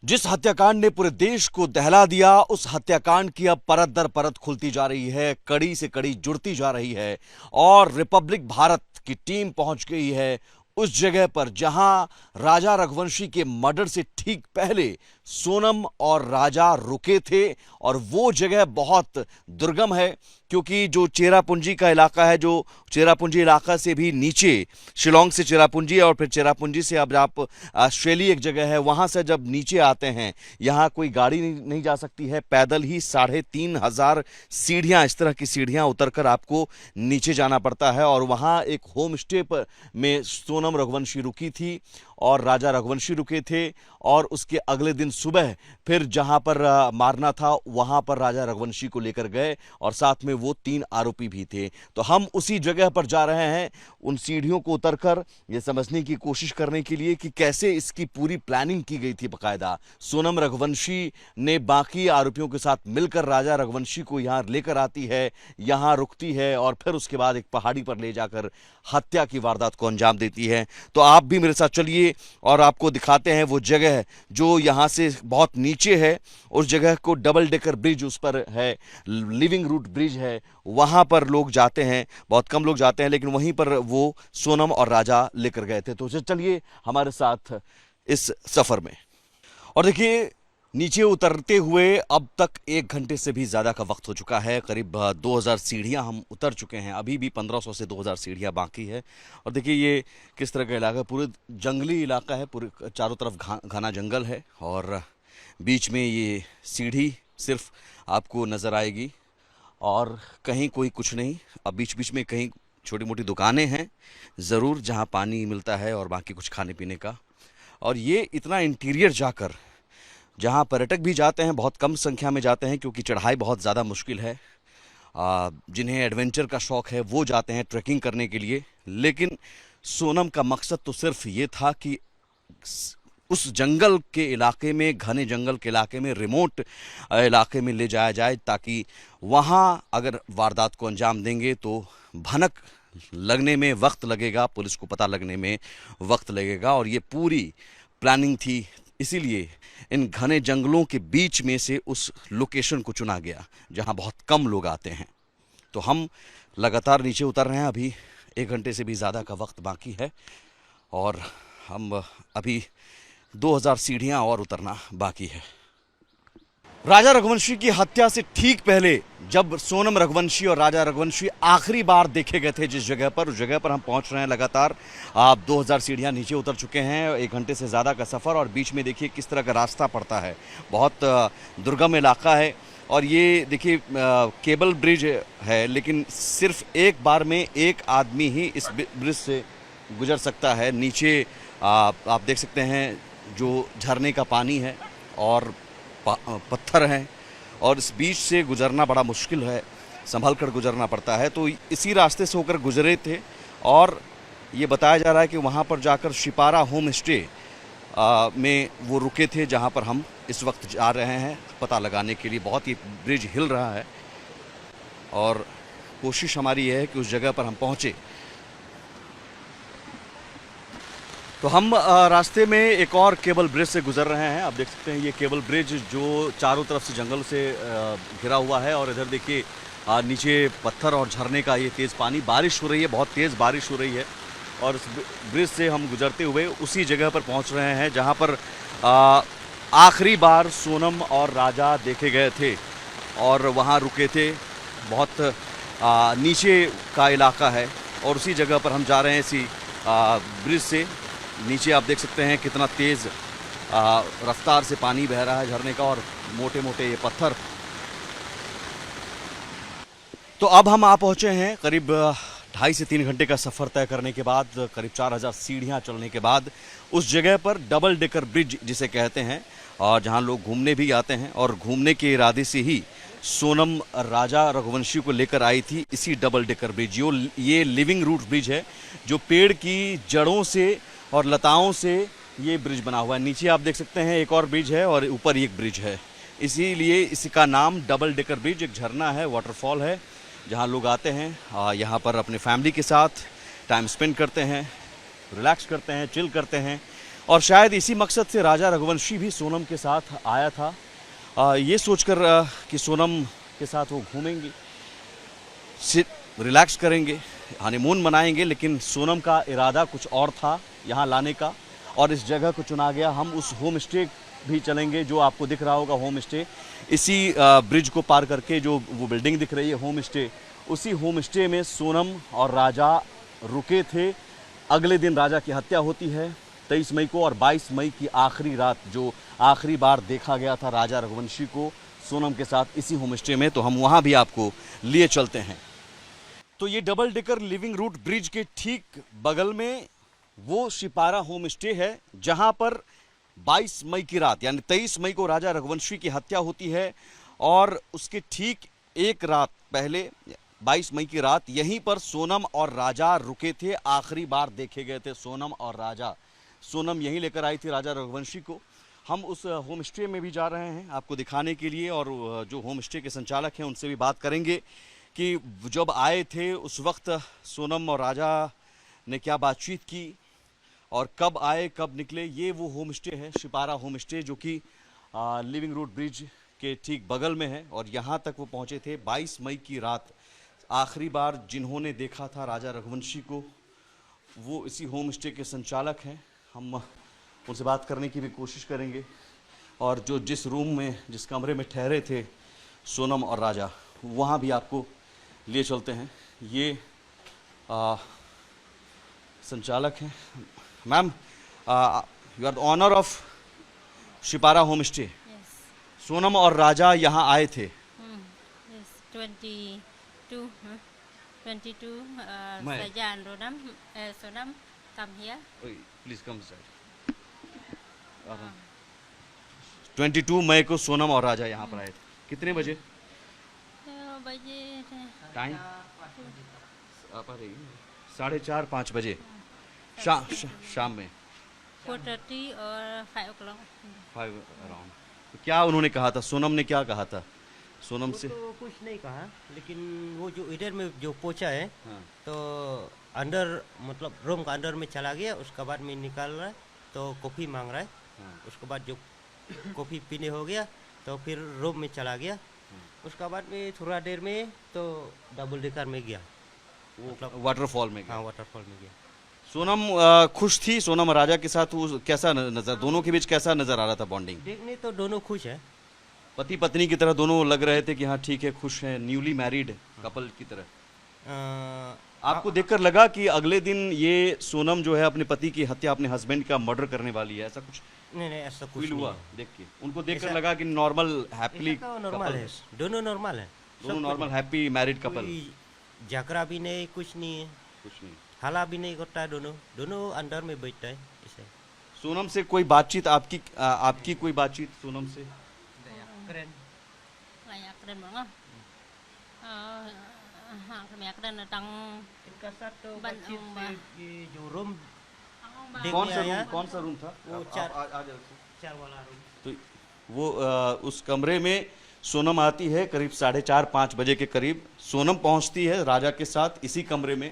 जिस हत्याकांड ने पूरे देश को दहला दिया, उस हत्याकांड की अब परत दर परत खुलती जा रही है, कड़ी से कड़ी जुड़ती जा रही है और रिपब्लिक भारत की टीम पहुंच गई है उस जगह पर जहां राजा रघुवंशी के मर्डर से ठीक पहले सोनम और राजा रुके थे। और वो जगह बहुत दुर्गम है क्योंकि जो चेरापूंजी का इलाका है, जो चेरापूंजी इलाका से भी नीचे, शिलोंग से चेरापूंजी और फिर चेरापूंजी से अब आप ऑस्ट्रेली एक जगह है, वहां से जब नीचे आते हैं यहाँ कोई गाड़ी नहीं जा सकती है, पैदल ही 3,500 सीढ़ियां, इस तरह की सीढ़ियां उतरकर आपको नीचे जाना पड़ता है। और वहां एक होम स्टे पर में सोनम रघुवंशी रुकी थी और राजा रघुवंशी रुके थे। और उसके अगले दिन सुबह फिर जहां पर मारना था वहां पर राजा रघुवंशी को लेकर गए और साथ में वो 3 आरोपी भी थे। तो हम उसी जगह पर जा रहे हैं, उन सीढ़ियों को उतरकर ये समझने की कोशिश करने के लिए कि कैसे इसकी पूरी प्लानिंग की गई थी। बकायदा सोनम रघुवंशी ने बाकी आरोपियों के साथ मिलकर राजा रघुवंशी को यहां लेकर आती है, यहां रुकती है और फिर उसके बाद एक पहाड़ी पर ले जाकर हत्या की वारदात को अंजाम देती है। तो आप भी मेरे साथ चलिए और आपको दिखाते हैं वो जगह जो यहां से बहुत नीचे है। उस जगह को डबल डेकर ब्रिज उस पर है, लिविंग रूट ब्रिज है, वहां पर लोग जाते हैं, बहुत कम लोग जाते हैं, लेकिन वहीं पर वो सोनम और राजा लेकर गए थे। तो चलिए हमारे साथ इस सफर में। और देखिए, नीचे उतरते हुए अब तक 1 घंटे से भी ज़्यादा का वक्त हो चुका है। करीब 2000 सीढ़ियाँ हम उतर चुके हैं, अभी भी 1500 से 2000 सीढ़ियाँ बाकी है। और देखिए ये किस तरह का इलाका है, पूरे जंगली इलाका है, पूरे चारों तरफ घना जंगल है और बीच में ये सीढ़ी सिर्फ आपको नज़र आएगी और कहीं कोई कुछ नहीं। अब बीच बीच में कहीं छोटी मोटी दुकानें हैं ज़रूर, जहाँ पानी मिलता है और बाकी कुछ खाने पीने का। और ये इतना इंटीरियर जाकर, जहाँ पर्यटक भी जाते हैं, बहुत कम संख्या में जाते हैं क्योंकि चढ़ाई बहुत ज़्यादा मुश्किल है। जिन्हें एडवेंचर का शौक़ है वो जाते हैं ट्रैकिंग करने के लिए, लेकिन सोनम का मकसद तो सिर्फ ये था कि उस जंगल के इलाके में, घने जंगल के इलाके में, रिमोट इलाके में ले जाया जाए ताकि वहाँ अगर वारदात को अंजाम देंगे तो भनक लगने में वक्त लगेगा, पुलिस को पता लगने में वक्त लगेगा। और ये पूरी प्लानिंग थी, इसीलिए इन घने जंगलों के बीच में से उस लोकेशन को चुना गया जहां बहुत कम लोग आते हैं। तो हम लगातार नीचे उतर रहे हैं, अभी 1 घंटे से भी ज़्यादा का वक्त बाकी है और हम अभी 2000 सीढ़ियां और उतरना बाकी है। राजा रघुवंशी की हत्या से ठीक पहले जब सोनम रघुवंशी और राजा रघुवंशी आखिरी बार देखे गए थे जिस जगह पर, उस जगह पर हम पहुंच रहे हैं लगातार। आप 2000 सीढ़ियां नीचे उतर चुके हैं, 1 घंटे से ज़्यादा का सफ़र और बीच में देखिए किस तरह का रास्ता पड़ता है, बहुत दुर्गम इलाका है। और ये देखिए केबल ब्रिज है, लेकिन सिर्फ एक बार में एक आदमी ही इस ब्रिज से गुजर सकता है। नीचे आप देख सकते हैं जो झरने का पानी है और पत्थर हैं और इस बीच से गुजरना बड़ा मुश्किल है, संभल कर गुजरना पड़ता है। तो इसी रास्ते से होकर गुजरे थे और ये बताया जा रहा है कि वहाँ पर जाकर शिपारा होम स्टे में वो रुके थे, जहाँ पर हम इस वक्त जा रहे हैं पता लगाने के लिए। बहुत ही ब्रिज हिल रहा है और कोशिश हमारी ये है कि उस जगह पर हम पहुँचे। तो हम रास्ते में एक और केबल ब्रिज से गुजर रहे हैं। आप देख सकते हैं ये केबल ब्रिज जो चारों तरफ से जंगल से घिरा हुआ है और इधर देखिए नीचे पत्थर और झरने का ये तेज़ पानी, बारिश हो रही है, बहुत तेज़ बारिश हो रही है। और इस ब्रिज से हम गुजरते हुए उसी जगह पर पहुंच रहे हैं जहां पर आखिरी बार सोनम और राजा देखे गए थे और वहां रुके थे। बहुत नीचे का इलाका है और उसी जगह पर हम जा रहे हैं। इसी ब्रिज से नीचे आप देख सकते हैं कितना तेज़ रफ्तार से पानी बह रहा है झरने का और मोटे मोटे ये पत्थर। तो अब हम आ पहुँचे हैं करीब 2.5 से 3 घंटे का सफ़र तय करने के बाद, करीब 4000 सीढ़ियाँ चलने के बाद उस जगह पर डबल डेकर ब्रिज जिसे कहते हैं, और जहाँ लोग घूमने भी आते हैं। और घूमने के इरादे से ही सोनम राजा रघुवंशी को लेकर आई थी इसी डबल डेकर ब्रिज। ये लिविंग रूट ब्रिज है जो पेड़ की जड़ों से और लताओं से ये ब्रिज बना हुआ है। नीचे आप देख सकते हैं एक और ब्रिज है और ऊपर एक ब्रिज है, इसीलिए इसका नाम डबल डेकर ब्रिज। एक झरना है, वाटरफॉल है, जहाँ लोग आते हैं, यहाँ पर अपने फैमिली के साथ टाइम स्पेंड करते हैं, रिलैक्स करते हैं, चिल करते हैं। और शायद इसी मकसद से राजा रघुवंशी भी सोनम के साथ आया था, ये सोचकर कि सोनम के साथ वो घूमेंगे, रिलैक्स करेंगे, हनीमून मनाएंगे। लेकिन सोनम का इरादा कुछ और था यहाँ लाने का, और इस जगह को चुना गया। हम उस होम स्टे भी चलेंगे जो आपको दिख रहा होगा, होम स्टे इसी ब्रिज को पार करके जो वो बिल्डिंग दिख रही है होम स्टे, उसी होम स्टे में सोनम और राजा रुके थे। अगले दिन राजा की हत्या होती है 23 मई को, और 22 मई की आखिरी रात जो आखिरी बार देखा गया था राजा रघुवंशी को सोनम के साथ इसी होम स्टे में, तो हम वहाँ भी आपको लिए चलते हैं। तो ये double decker living root bridge के ठीक बगल में वो शिपारा होम स्टे है जहां पर 22 मई की रात यानी 23 मई को राजा रघुवंशी की हत्या होती है, और उसके ठीक एक रात पहले 22 मई की रात यहीं पर सोनम और राजा रुके थे। आखिरी बार देखे गए थे सोनम और राजा। सोनम यहीं लेकर आई थी राजा रघुवंशी को। हम उस होम स्टे में भी जा रहे हैं आपको दिखाने के लिए, और जो होम स्टे के संचालक हैं उनसे भी बात करेंगे कि जब आए थे उस वक्त सोनम और राजा ने क्या बातचीत की और कब आए कब निकले। ये वो होम स्टे है, शिपारा होम स्टे, जो कि लिविंग रूट ब्रिज के ठीक बगल में है। और यहाँ तक वो पहुँचे थे 22 मई की रात। आखिरी बार जिन्होंने देखा था राजा रघुवंशी को वो इसी होम स्टे के संचालक हैं। हम उनसे बात करने की भी कोशिश करेंगे, और जो जिस रूम में जिस कमरे में ठहरे थे सोनम और राजा वहाँ भी आपको लिए चलते हैं। ये संचालक हैं। Ma'am, you are the owner of Shipara home stay. Sonam और राजा यहाँ आए थे। Yes, 22, huh? 22, May. Saja and Sonam come here. Please come side. 22 मई को सोनम और राजा यहाँ पर आए थे। कितने बजे? बजे टाइम 4:30-5 बजे शाम में 4:30 और 5 o'clock. 5 अराउंड। तो क्या उन्होंने कहा था? सोनम ने क्या कहा था? सोनम वो से तो कुछ नहीं कहा, लेकिन वो जो इधर में जो पहुंचा है हाँ। तो अंदर मतलब रूम का अंदर में चला गया। उसके बाद में निकाल रहा है तो कॉफ़ी मांग रहा है। हाँ। उसके बाद जो कॉफ़ी पीने हो गया तो फिर रूम में चला गया। उसके बाद में थोड़ा देर में तो डबल डेकर में गया, वो वाटरफॉल में गया। हाँ वाटरफॉल में गया। सोनम खुश थी सोनम और राजा के साथ? वो कैसा नजर, दोनों के बीच कैसा नजर आ रहा था बॉन्डिंग? देखने तो दोनों खुश है, पति पत्नी की तरह दोनों लग रहे थे कि हाँ ठीक है, खुश हैं, न्यूली मैरिड कपल की तरह। आपको देखकर लगा कि अगले दिन ये सोनम जो है अपने पति की हत्या, अपने हस्बैंड का मर्डर करने वाली है, ऐसा कुछ नहीं ऐसा कुछ फील नहीं हुआ है। देख के? उनको देखकर ऐसा- लगा कि नॉर्मल हैप्पीली ऐसा तो नॉर्मल है, दोनों नॉर्मल है, दोनों नॉर्मल हैप्पी मैरिड कपल। कोई झगड़ा भी नहीं, कुछ नहीं है, कुछ नहीं। हाला भी नहीं करता। दोनों अंदर में बैठता है ऐसे। सोनम से कोई बातचीत आपकी कोई बातचीत सोनम से? Banyak keren banget. Banyak keren datang. इनका साथ तो बन- बातचीत बा- से ये जो रूम कौन सा आया, रूम, कौन सा रूम था? वो आप- चार- आ जाओ। चार वाला रूम। तो वो उस कमरे में सोनम आती है करीब 4:30-5 बजे के करीब। सोनम पहुंचती है राजा के साथ इसी कमरे में,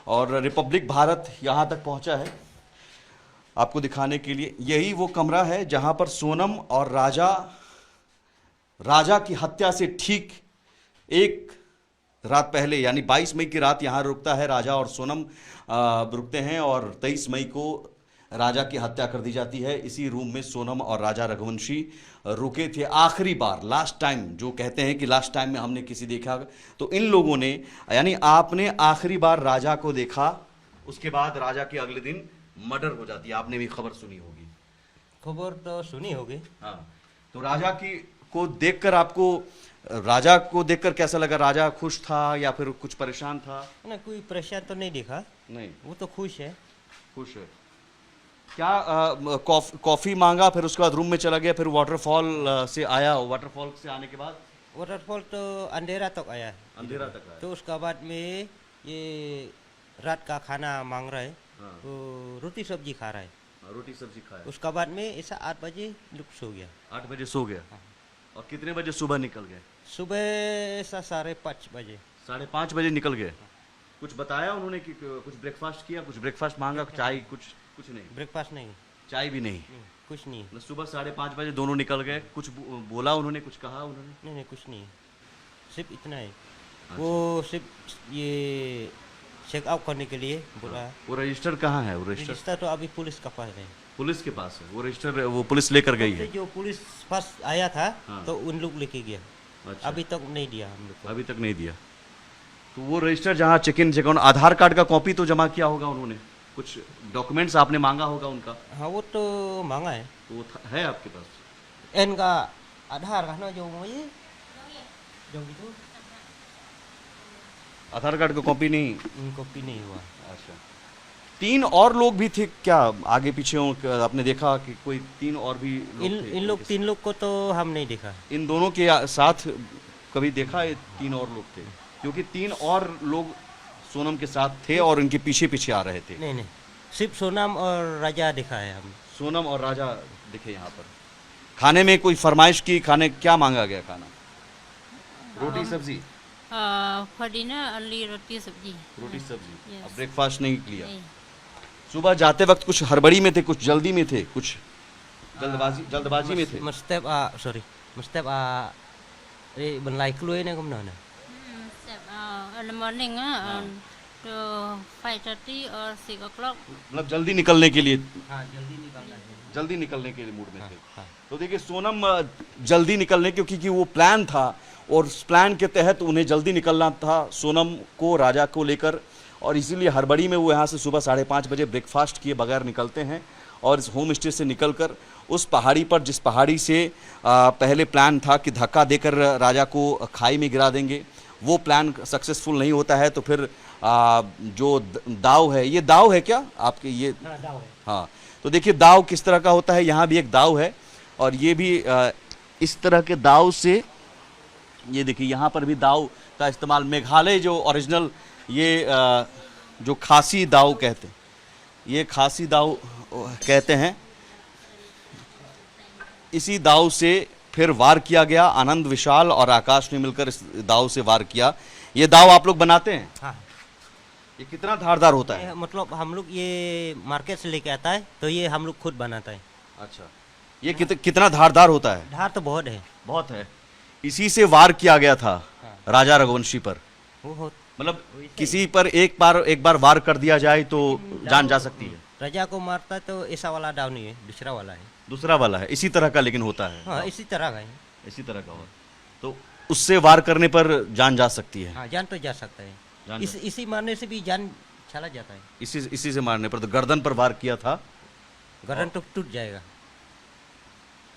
और रिपब्लिक भारत यहाँ तक पहुंचा है आपको दिखाने के लिए। यही वो कमरा है जहां पर सोनम और राजा की हत्या से ठीक एक रात पहले यानी 22 मई की रात यहाँ रुकता है राजा और सोनम रुकते हैं, और 23 मई को राजा की हत्या कर दी जाती है। इसी रूम में सोनम और राजा रघुवंशी रुके थे आखिरी बार, लास्ट टाइम। जो कहते हैं कि लास्ट टाइम में हमने किसी देखा, तो इन लोगों ने यानी आपने आखिरी बार राजा को देखा, उसके बाद राजा के अगले दिन मर्डर हो जाती है। आपने भी खबर सुनी होगी। खबर तो सुनी होगी। हाँ, तो राजा को देखकर आपको, राजा को देखकर कैसा लगा? राजा खुश था या फिर कुछ परेशान था? ना कोई परेशान तो नहीं देखा, नहीं, वो तो खुश है। खुश है। क्या कॉफी मांगा, फिर उसके बाद रूम में चला गया, फिर वाटरफॉल से आया। वाटरफॉल से आने के बाद वाटरफॉल तो अंधेरा तक आया है। अंधेरा तक आया। तो उसके बाद में ये रात का खाना मांग रहा है, हाँ। तो रोटी सब्जी खा रहा है। रोटी सब्जी खाया। उसके बाद में ऐसा 8 बजे लुक सो गया। 8 बजे सो गया। और कितने बजे सुबह निकल गए? सुबह ऐसा 5:30 बजे। 5:30 बजे निकल गए। कुछ बताया उन्होंने कि कुछ ब्रेकफास्ट किया, कुछ ब्रेकफास्ट मांगा, चाय कुछ नहीं? ब्रेकफास्ट नहीं। चाय भी नहीं? कुछ नहीं। मतलब सुबह 5:30 बजे दोनों निकल गए, कुछ बोला उन्होंने, कुछ कहा उन्होंने? नहीं नहीं, कुछ नहीं, सिर्फ इतना है। वो सिर्फ ये चेकआउट करने के लिए बोला। वो रजिस्टर कहाँ है? वो रजिस्टर रजिस्टर तो अभी पुलिस का पास है। पुलिस के पास है वो रजिस्टर, वो पुलिस लेकर गई है? जो पुलिस फर्स्ट आया था हाँ। तो उन लोग लेके गया। अच्छा। अभी तक नहीं दिया हम लोग को। अभी तक नहीं दिया। तो वो रजिस्टर जहाँ check in check out, Aadhaar card का कॉपी तो जमा किया होगा उन्होंने, कुछ डॉक्यूमेंट्स आपने मांगा होगा उनका? हाँ वो तो मांगा है। तो वो है आपके पास? इनका आधार का ना जो ये जो gitu आधार कार्ड का कॉपी नहीं? कॉपी नहीं हुआ। अच्छा। 3 और लोग भी थे क्या आगे पीछे हो? आपने देखा कि कोई 3 और भी लोग थे? इन लोग 3 लोग को तो हम नहीं देखा। इन दोनों के साथ कभी देखा ये 3 और लोग थे? क्योंकि 3 और लोग सोनम के साथ थे और इनके पीछे पीछे आ रहे थे। नहीं नहीं, सिर्फ सोनम और राजा देखा है हम। सोनम और राजा दिखे यहाँ पर। खाने में कोई फरमाइश की? खाने क्या मांगा गया खाना? रोटी सब्जी? फॉर डिनर ओनली रोटी सब्जी। रोटी सब्जी। Yes. अब ब्रेकफास्ट नहीं किया? नहीं। सुबह जाते वक्त कुछ हड़बड़ी में थे, कुछ जल्दी में थे, कुछ जल्दबाजी में थे? Mustep benlai keluar ni ke mana? In the morning to 5:30 or 6 o'clock. मतलब जल्दी निकलने के लिए, हाँ जल्दी निकलना है। जल्दी निकलने के लिए मूड में थे। हाँ। तो देखिए सोनम जल्दी निकलने क्योंकि वो प्लान था और उस प्लान के तहत उन्हें जल्दी निकलना था सोनम को, राजा को लेकर, और इसीलिए हड़बड़ी में वो यहाँ से सुबह 5:30 बजे ब्रेकफास्ट किए बगैर निकलते हैं और इस होम स्टे से निकलकर उस पहाड़ी पर, जिस पहाड़ी से पहले प्लान था कि धक्का देकर राजा को खाई में गिरा देंगे, वो प्लान सक्सेसफुल नहीं होता है। तो फिर जो दाव है, ये दाव है क्या आपके? ये हाँ दाव है। हाँ, तो देखिए दाव किस तरह का होता है। यहाँ भी एक दाव है और ये भी इस तरह के दाव से, ये देखिए यहाँ पर भी दाव का इस्तेमाल, मेघालय जो ओरिजिनल ये जो खासी दाव कहते हैं, ये खासी दाव कहते हैं, इसी दाव से फिर वार किया गया। आनंद, विशाल और आकाश ने मिलकर इस दाव से वार किया। ये दाव आप लोग बनाते हैं? हाँ। ये कितना धारदार होता है? मतलब हम लोग ये मार्केट से लेके आता है तो ये हम लोग खुद बनाता है। अच्छा, ये कितना धारदार होता है? धार तो बहुत है। बहुत है। इसी से वार किया गया था राजा रघुवंशी पर। वो मतलब किसी पर एक बार वार कर दिया जाए तो जान जा सकती है। राजा को मारता तो ऐसा वाला दाव नहीं है, दूसरा वाला है। दूसरा वाला है, इसी तरह का लेकिन होता है। हाँ इसी तरह का है। इसी तरह का हो तो उससे वार करने पर जान जा सकती है। हाँ जान तो जा सकता है। इसी मारने से भी जान चला जाता है। इसी से मारने पर, तो गर्दन पर वार किया था, गर्दन तो टूट जाएगा,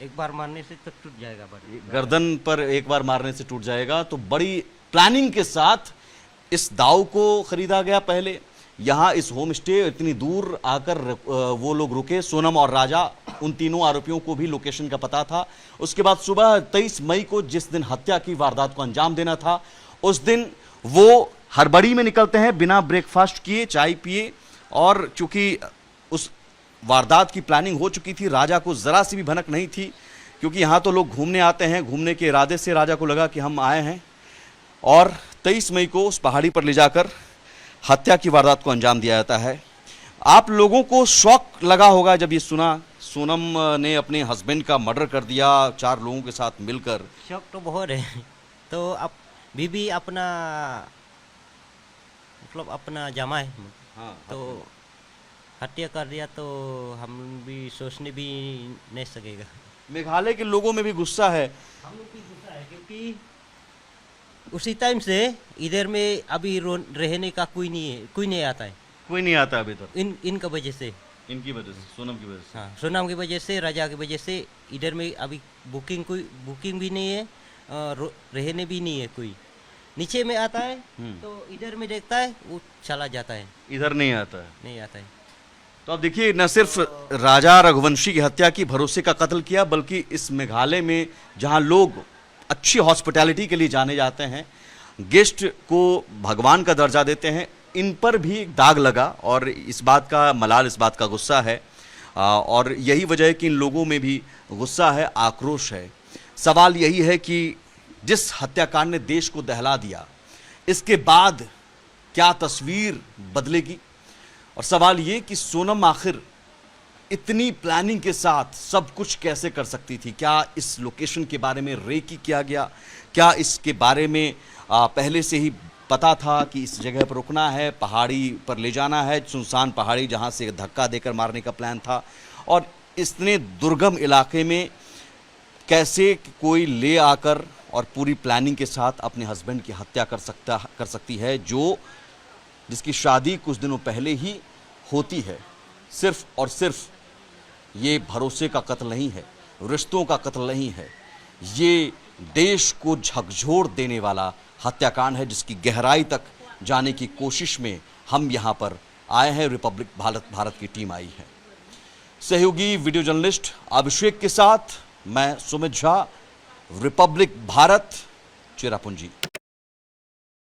एक बार मारने से तो टूट जाएगा। गर्दन पर एक बार मारने से टूट जाएगा। तो बड़ी प्लानिंग के साथ इस दाव को खरीदा गया। पहले यहाँ इस होम स्टे इतनी दूर आकर वो लोग रुके, सोनम और राजा, उन तीनों आरोपियों को भी लोकेशन का पता था। उसके बाद सुबह 23 मई को, जिस दिन हत्या की वारदात को अंजाम देना था, उस दिन वो हड़बड़ी में निकलते हैं बिना ब्रेकफास्ट किए, चाय पिए, और चूंकि उस वारदात की प्लानिंग हो चुकी थी, राजा को जरा सी भी भनक नहीं थी, क्योंकि यहाँ तो लोग घूमने आते हैं, घूमने के इरादे से राजा को लगा कि हम आए हैं, और 23 मई को उस पहाड़ी पर ले जाकर हत्या की वारदात को अंजाम दिया जाता है। आप लोगों को शौक लगा होगा जब ये सुना सोनम ने अपने हस्बैंड का मर्डर कर दिया 4 लोगों के साथ मिलकर। शौक तो बहुत है। तो अब बीबी अपना मतलब अपना जमा है, हाँ, तो हत्या कर दिया तो हम भी सोचने भी नहीं सकेगा। मेघालय के लोगों में भी गुस्सा है। हम लोग भी गुस्सा है क्योंकि उसी टाइम से इधर में अभी रहने का कोई नहीं आता है। कोई नहीं आता अभी तक। इनका वजह से, इनकी वजह से, सोनम की वजह से। हाँ सोनम की वजह से, राजा की वजह से इधर में अभी बुकिंग भी नहीं है, रहने भी नहीं है कोई। नीचे में आता है तो इधर में देखता है, वो चला जाता है, इधर नहीं आता है। नहीं आता है। तो अब देखिए, न सिर्फ राजा रघुवंशी की हत्या की, भरोसे का कत्ल किया, बल्कि इस मेघालय में जहां लोग अच्छी हॉस्पिटैलिटी के लिए जाने जाते हैं, गेस्ट को भगवान का दर्जा देते हैं, इन पर भी दाग लगा, और इस बात का मलाल, इस बात का गुस्सा है, और यही वजह है कि इन लोगों में भी गुस्सा है, आक्रोश है। सवाल यही है कि जिस हत्याकांड ने देश को दहला दिया, इसके बाद क्या तस्वीर बदलेगी, और सवाल ये कि सोनम आखिर इतनी प्लानिंग के साथ सब कुछ कैसे कर सकती थी? क्या इस लोकेशन के बारे में रेकी किया गया? क्या इसके बारे में पहले से ही पता था कि इस जगह पर रुकना है, पहाड़ी पर ले जाना है, सुनसान पहाड़ी जहां से धक्का देकर मारने का प्लान था? और इतने दुर्गम इलाके में कैसे कोई ले आकर और पूरी प्लानिंग के साथ अपने हस्बैंड की हत्या कर सकती है, जिसकी शादी कुछ दिनों पहले ही होती है? सिर्फ और सिर्फ ये भरोसे का कत्ल नहीं है, रिश्तों का कत्ल नहीं है, ये देश को झकझोर देने वाला हत्याकांड है, जिसकी गहराई तक जाने की कोशिश में हम यहाँ पर आए हैं। रिपब्लिक भारत की टीम आई है। सहयोगी वीडियो जर्नलिस्ट अभिषेक के साथ मैं सुमित झा, रिपब्लिक भारत, चेरापूंजी।